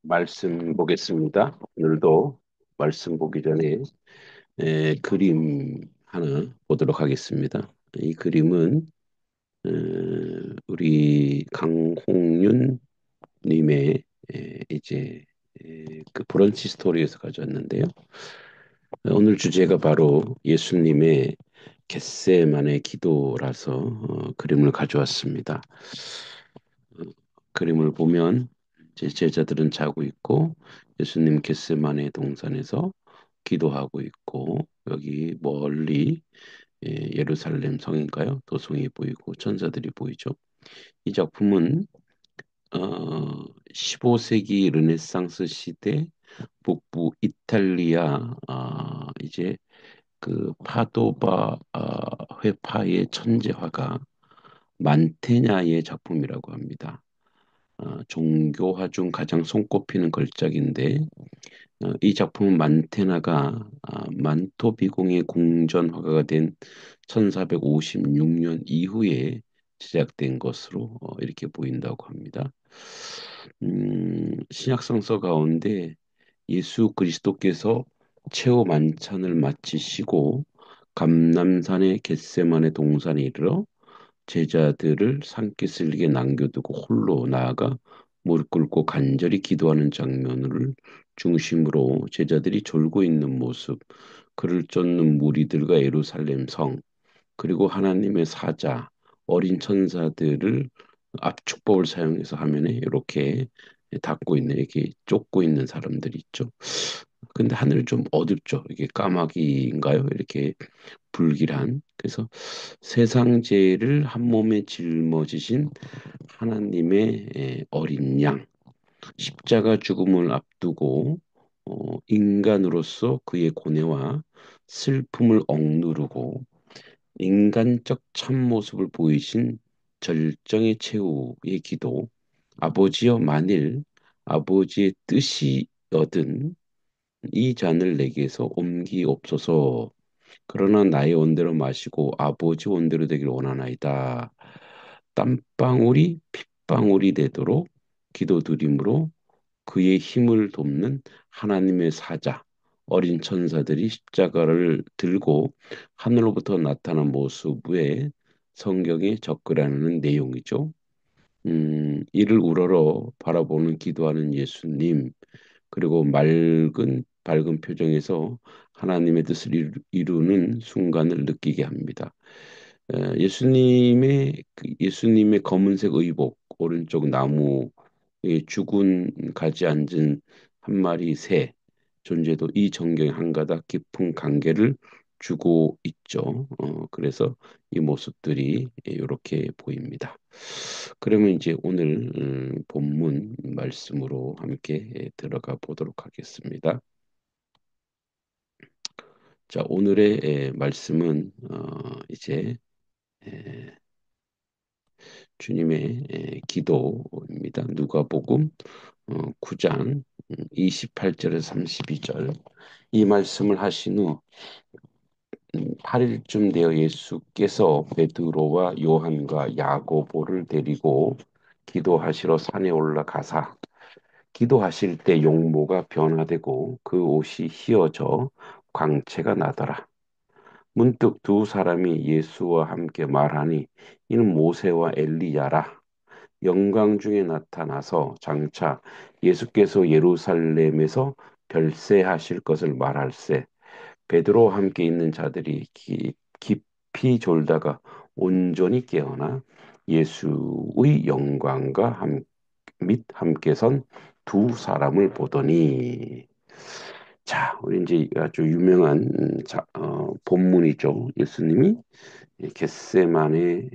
말씀 보겠습니다. 오늘도 말씀 보기 전에 그림 하나 보도록 하겠습니다. 이 그림은 에, 우리 강홍윤 님의 이제 그 브런치 스토리에서 가져왔는데요. 오늘 주제가 바로 예수님의 겟세마네 기도라서 그림을 가져왔습니다. 어, 그림을 보면 이제 제자들은 자고 있고 예수님 겟세마네 동산에서 기도하고 있고 여기 멀리 예루살렘 성인가요? 도성이 보이고 천사들이 보이죠. 이 작품은 15세기 르네상스 시대 북부 이탈리아 이제 그 파도바 회파의 천재 화가 만테냐의 작품이라고 합니다. 종교화 중 가장 손꼽히는 걸작인데 이 작품은 만테나가 만토 비공의 궁전 화가가 된 1456년 이후에 제작된 것으로 이렇게 보인다고 합니다. 신약 성서 가운데 예수 그리스도께서 최후 만찬을 마치시고 감람산의 겟세마네 동산에 이르러 제자들을 산기슭에 남겨두고 홀로 나아가 무릎 꿇고 간절히 기도하는 장면을 중심으로 제자들이 졸고 있는 모습, 그를 쫓는 무리들과 예루살렘 성, 그리고 하나님의 사자, 어린 천사들을 압축법을 사용해서 화면에 이렇게 닫고 있는, 이렇게 쫓고 있는 사람들이 있죠. 근데 하늘 좀 어둡죠. 이게 까마귀인가요? 이렇게 불길한. 그래서 세상 죄를 한 몸에 짊어지신 하나님의 어린 양, 십자가 죽음을 앞두고 인간으로서 그의 고뇌와 슬픔을 억누르고 인간적 참모습을 보이신 절정의 최후의 기도. 아버지여 만일 아버지의 뜻이 얻은 이 잔을 내게서 옮기옵소서. 그러나 나의 원대로 마시고 아버지 원대로 되기를 원하나이다. 땀방울이 핏방울이 되도록 기도드림으로 그의 힘을 돕는 하나님의 사자, 어린 천사들이 십자가를 들고 하늘로부터 나타난 모습에 성경에 접근하는 내용이죠. 이를 우러러 바라보는 기도하는 예수님, 그리고 맑은 밝은 표정에서 하나님의 뜻을 이루는 순간을 느끼게 합니다. 예수님의 검은색 의복, 오른쪽 나무에 죽은 가지 앉은 한 마리 새 존재도 이 전경에 한 가닥 깊은 관계를 주고 있죠. 그래서 이 모습들이 이렇게 보입니다. 그러면 이제 오늘 본문 말씀으로 함께 들어가 보도록 하겠습니다. 자, 오늘의 말씀은 이제 에, 주님의 기도입니다. 누가복음 9장 28절에서 32절. 이 말씀을 하신 후 8일쯤 되어 예수께서 베드로와 요한과 야고보를 데리고 기도하시러 산에 올라가사 기도하실 때 용모가 변화되고 그 옷이 휘어져 광채가 나더라. 문득 두 사람이 예수와 함께 말하니 이는 모세와 엘리야라. 영광 중에 나타나서 장차 예수께서 예루살렘에서 별세하실 것을 말할세. 베드로와 함께 있는 자들이 깊이 졸다가 온전히 깨어나 예수의 영광과 및 함께 선 두 사람을 보더니. 자, 우리 이제 아주 유명한 본문이죠. 예수님이 겟세마네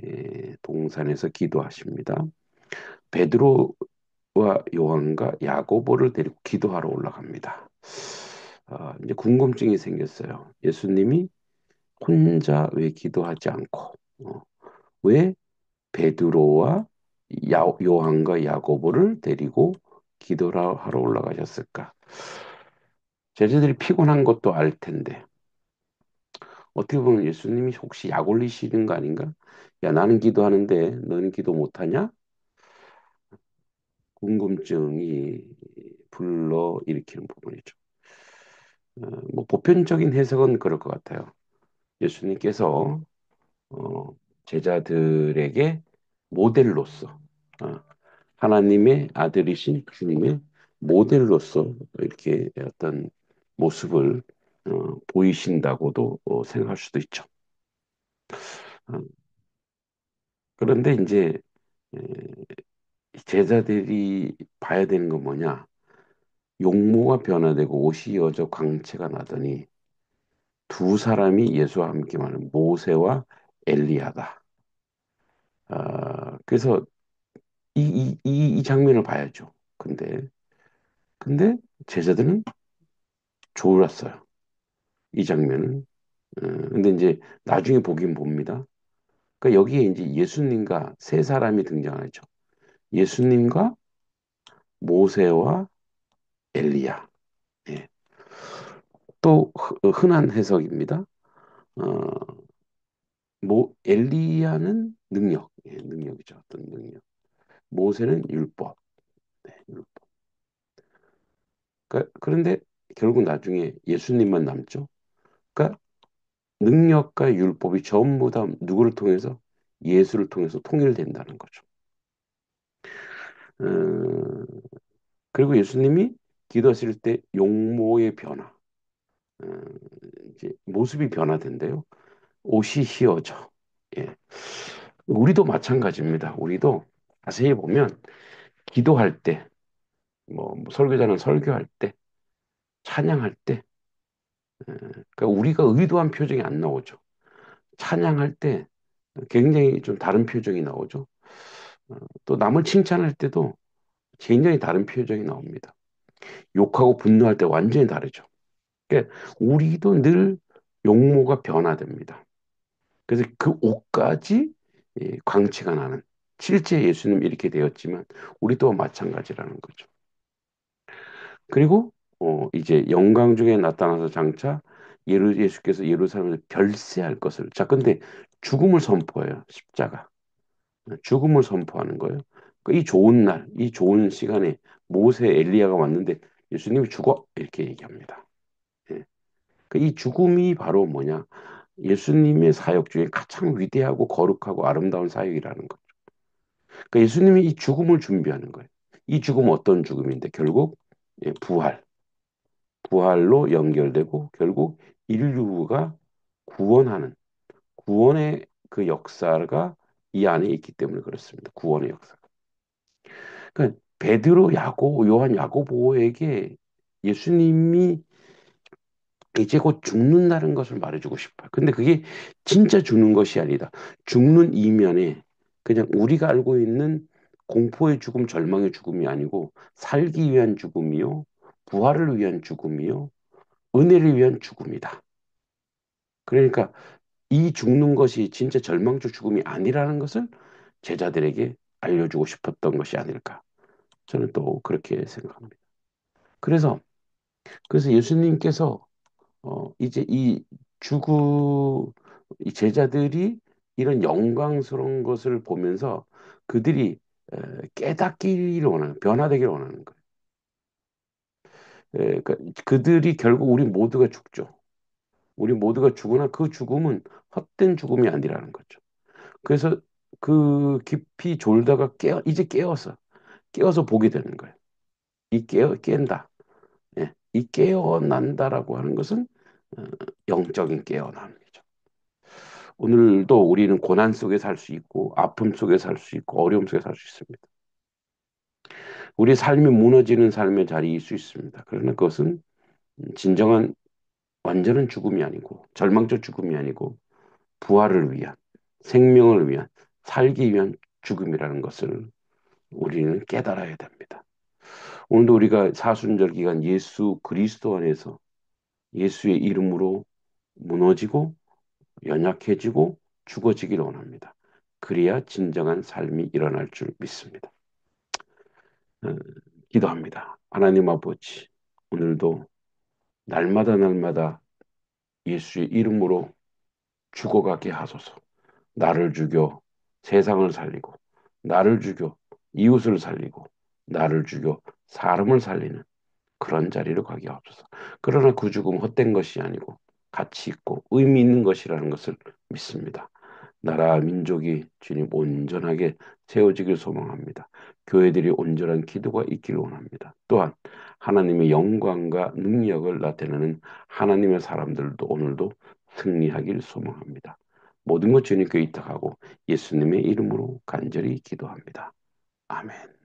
동산에서 기도하십니다. 베드로와 요한과 야고보를 데리고 기도하러 올라갑니다. 이제 궁금증이 생겼어요. 예수님이 혼자 왜 기도하지 않고 왜 베드로와 요한과 야고보를 데리고 기도하러 올라가셨을까? 제자들이 피곤한 것도 알 텐데 어떻게 보면 예수님이 혹시 약 올리시는 거 아닌가? 야, 나는 기도하는데 너는 기도 못하냐? 궁금증이 불러 일으키는 부분이죠. 뭐 보편적인 해석은 그럴 것 같아요. 예수님께서 어, 제자들에게 모델로서 어, 하나님의 아들이신 주님의 모델로서 이렇게 어떤 모습을 보이신다고도 생각할 수도 있죠. 어, 그런데 이제 에, 제자들이 봐야 되는 건 뭐냐? 용모가 변화되고 옷이 어져 광채가 나더니 두 사람이 예수와 함께 말하는 모세와 엘리야다. 그래서 이 장면을 봐야죠. 근데 제자들은 졸았어요. 이 장면은. 근데 이제 나중에 보긴 봅니다. 그러니까 여기에 이제 예수님과 세 사람이 등장하죠. 예수님과 모세와 엘리야. 예. 또 흔한 해석입니다. 어, 엘리야는 능력, 능력이죠. 어떤 능력. 모세는 율법, 율법. 그런데 결국 나중에 예수님만 남죠. 그러니까 능력과 율법이 전부 다 누구를 통해서 예수를 통해서 통일된다는 거죠. 어, 그리고 예수님이 기도하실 때 용모의 변화, 어, 이제 모습이 변화된대요. 옷이 휘어져. 예. 우리도 마찬가지입니다. 우리도 자세히 보면 기도할 때, 뭐 설교자는 설교할 때, 찬양할 때, 그러니까 우리가 의도한 표정이 안 나오죠. 찬양할 때 굉장히 좀 다른 표정이 나오죠. 또 남을 칭찬할 때도 굉장히 다른 표정이 나옵니다. 욕하고 분노할 때 완전히 다르죠. 그러니까 우리도 늘 용모가 변화됩니다. 그래서 그 옷까지 광채가 나는 실제 예수님 이렇게 되었지만 우리 또한 마찬가지라는 거죠. 그리고 이제 영광 중에 나타나서 장차 예수께서 예루살렘을 별세할 것을 자 근데 죽음을 선포해요. 십자가 죽음을 선포하는 거예요. 이 좋은 날, 이 좋은 시간에 모세 엘리야가 왔는데 예수님이 죽어 이렇게 얘기합니다. 예. 이 죽음이 바로 뭐냐? 예수님의 사역 중에 가장 위대하고 거룩하고 아름다운 사역이라는 거죠. 그러니까 예수님이 이 죽음을 준비하는 거예요. 이 죽음은 어떤 죽음인데 결국 부활, 부활로 연결되고 결국 인류가 구원하는 구원의 그 역사가 이 안에 있기 때문에 그렇습니다. 구원의 역사. 그러니까 베드로, 요한, 야고보에게 예수님이 이제 곧 죽는다는 것을 말해주고 싶어요. 근데 그게 진짜 죽는 것이 아니다. 죽는 이면에 그냥 우리가 알고 있는 공포의 죽음, 절망의 죽음이 아니고 살기 위한 죽음이요, 부활을 위한 죽음이요, 은혜를 위한 죽음이다. 그러니까 이 죽는 것이 진짜 절망적 죽음이 아니라는 것을 제자들에게 알려주고 싶었던 것이 아닐까. 저는 또 그렇게 생각합니다. 그래서 예수님께서 이제 이 제자들이 이런 영광스러운 것을 보면서 그들이 깨닫기를 원하는, 변화되기를 원하는 거예요. 그러니까 그들이 결국 우리 모두가 죽죠. 우리 모두가 죽으나 그 죽음은 헛된 죽음이 아니라는 거죠. 그래서 그 깊이 졸다가 이제 깨어서 보게 되는 거예요. 깬다. 예. 이 깨어난다라고 하는 것은 어, 영적인 깨어남이죠. 오늘도 우리는 고난 속에 살 수 있고 아픔 속에 살 수 있고 어려움 속에 살 수 있습니다. 우리 삶이 무너지는 삶의 자리일 수 있습니다. 그러나 그것은 진정한 완전한 죽음이 아니고 절망적 죽음이 아니고 부활을 위한 생명을 위한 살기 위한 죽음이라는 것을 우리는 깨달아야 됩니다. 오늘도 우리가 사순절 기간 예수 그리스도 안에서 예수의 이름으로 무너지고 연약해지고 죽어지기를 원합니다. 그래야 진정한 삶이 일어날 줄 믿습니다. 어, 기도합니다. 하나님 아버지, 오늘도 날마다 예수의 이름으로 죽어가게 하소서. 나를 죽여 세상을 살리고, 나를 죽여 이웃을 살리고, 나를 죽여 사람을 살리는 그런 자리로 가게 하옵소서. 그러나 그 죽음 헛된 것이 아니고 가치 있고 의미 있는 것이라는 것을 믿습니다. 나라 민족이 주님 온전하게 세워지길 소망합니다. 교회들이 온전한 기도가 있기를 원합니다. 또한 하나님의 영광과 능력을 나타내는 하나님의 사람들도 오늘도 승리하길 소망합니다. 모든 것 주님께 의탁하고 예수님의 이름으로 간절히 기도합니다. 아멘.